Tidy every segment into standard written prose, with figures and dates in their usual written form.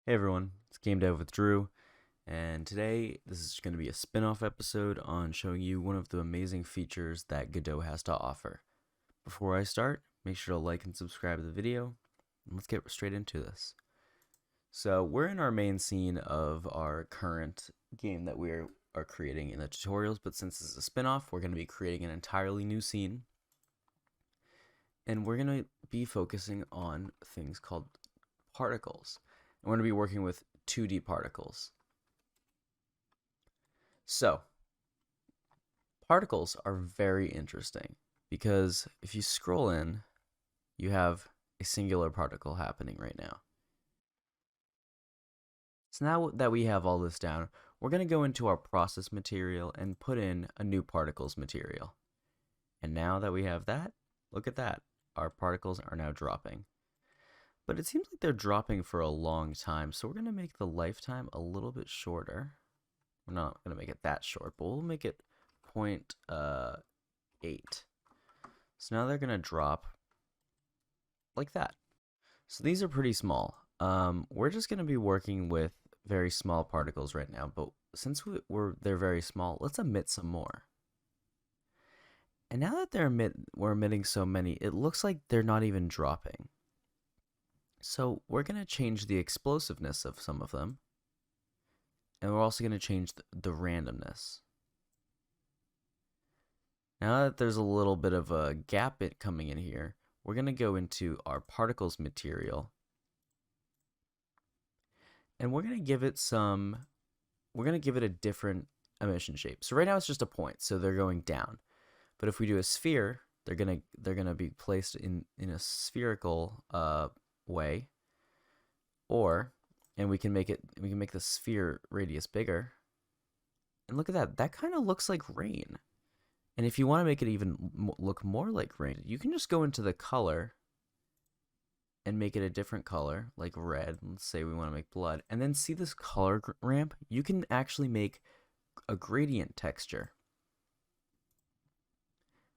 Hey everyone, it's GameDev with Drew, and today this is going to be a spin-off episode on showing you one of the amazing features that Godot has to offer. Before I start, make sure to like and subscribe to the video, and let's get straight into this. So we're in our main scene of our current game that we are creating in the tutorials, but since this is a spin-off, we're going to be creating an entirely new scene, and we're going to be focusing on things called particles. And we're going to be working with 2D particles. So, particles are very interesting because if you scroll in, you have a singular particle happening right now. So now that we have all this down, we're going to go into our process material and put in a new particles material. And now that we have that, look at that. Our particles are now dropping. But it seems like they're dropping for a long time, so we're going to make the lifetime a little bit shorter. We're not going to make it that short, but we'll make it 0.8. So now they're going to drop like that. So these are pretty small. We're just going to be working with very small particles right now, but since they're very small, let's emit some more. And now that we're emitting so many, it looks like they're not even dropping. So we're going to change the explosiveness of some of them. And we're also going to change the randomness. Now that there's a little bit of a gap coming in here, we're going to go into our particles material. And we're going to give it a different emission shape. So right now it's just a point, so they're going down. But if we do a sphere, they're going to be placed in a spherical way, and we can make the sphere radius bigger. And look at that. That kind of looks like rain. And if you want to make it even look more like rain, you can just go into the color and make it a different color, like red. Let's say we want to make blood. And then see this color ramp? You can actually make a gradient texture.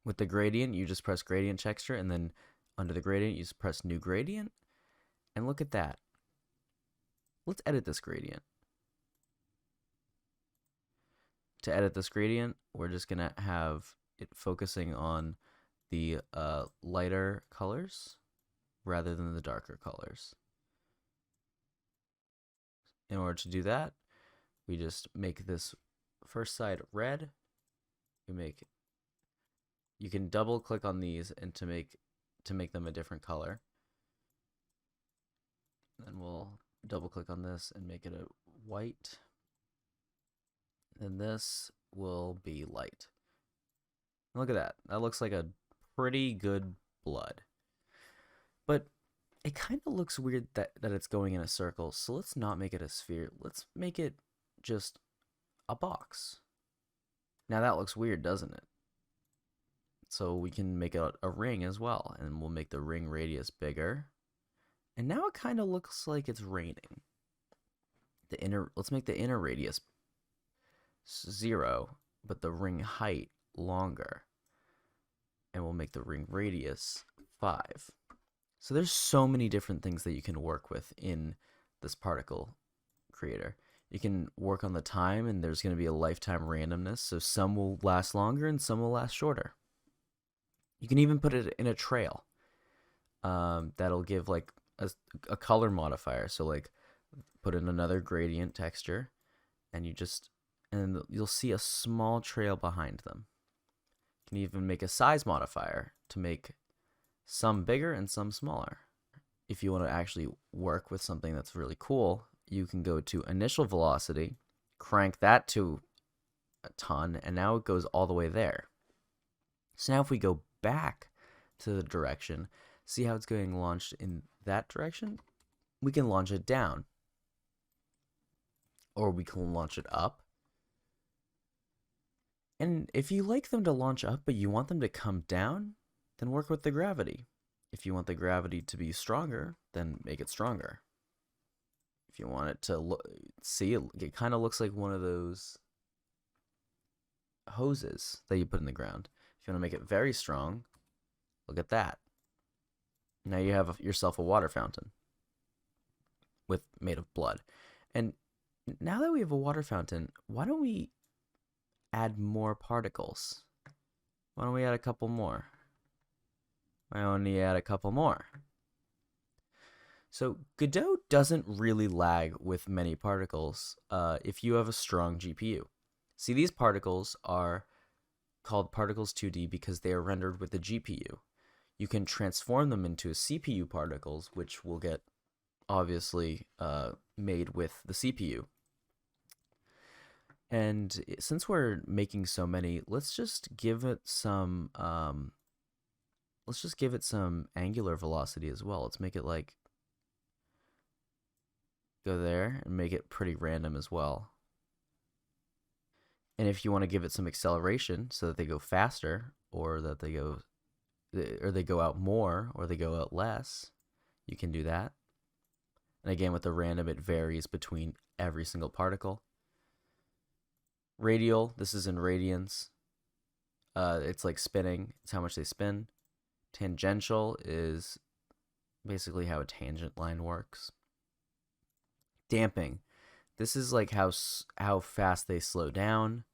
With the gradient, you just press gradient texture, and then under the gradient, you just press new gradient. And look at that. Let's edit this gradient. To edit this gradient, we're just going to have it focusing on the lighter colors rather than the darker colors. In order to do that, we just make this first side red. You can double click on these and to make them a different color. Then we'll double click on this and make it a white. And this will be light. Look at that. That looks like a pretty good blood. But it kind of looks weird that it's going in a circle. So let's not make it a sphere. Let's make it just a box. Now that looks weird, doesn't it? So we can make a ring as well. And we'll make the ring radius bigger. And now it kind of looks like it's raining. Let's make the inner radius 0, but the ring height longer. And we'll make the ring radius 5. So there's so many different things that you can work with in this particle creator. You can work on the time, and there's going to be a lifetime randomness. So some will last longer and some will last shorter. You can even put it in a trail. That'll give like a color modifier. So like put in another gradient texture, and you'll see a small trail behind them. You can even make a size modifier to make some bigger and some smaller. If you want to actually work with something that's really cool, you can go to initial velocity, crank that to a ton, and now it goes all the way there. So now if we go back to the direction, see how it's getting launched in that direction? We can launch it down. Or we can launch it up. And if you like them to launch up, but you want them to come down, then work with the gravity. If you want the gravity to be stronger, then make it stronger. If you want it to it kind of looks like one of those hoses that you put in the ground. If you want to make it very strong, look at that. Now you have yourself a water fountain. with made of blood. And now that we have a water fountain, why don't we add more particles? Why don't we add a couple more? Why don't we add a couple more? So Godot doesn't really lag with many particles if you have a strong GPU. See, these particles are called particles 2D because they are rendered with the GPU. You can transform them into CPU particles, which will get obviously made with the CPU. And since we're making so many, let's just give it some angular velocity as well. Let's make it like go there and make it pretty random as well. And if you want to give it some acceleration so that they go faster, or that they go out more, or they go out less, you can do that. And again, with the random, it varies between every single particle. Radial, this is in radians. It's like spinning. It's how much they spin. Tangential is basically how a tangent line works. Damping, this is like how fast they slow down.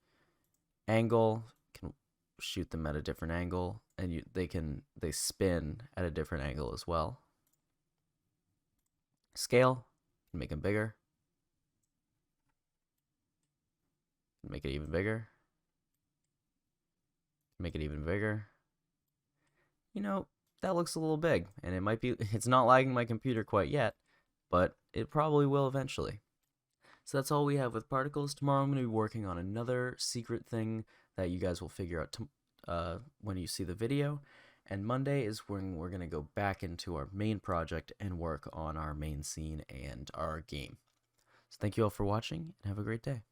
Angle, can shoot them at a different angle, and they spin at a different angle as well. Scale, make them bigger. Make it even bigger. Make it even bigger. You know, that looks a little big, and it's not lagging my computer quite yet, but it probably will eventually. So that's all we have with particles. Tomorrow I'm going to be working on another secret thing that you guys will figure out when you see the video. And Monday is when we're going to go back into our main project and work on our main scene and our game. So thank you all for watching, and have a great day.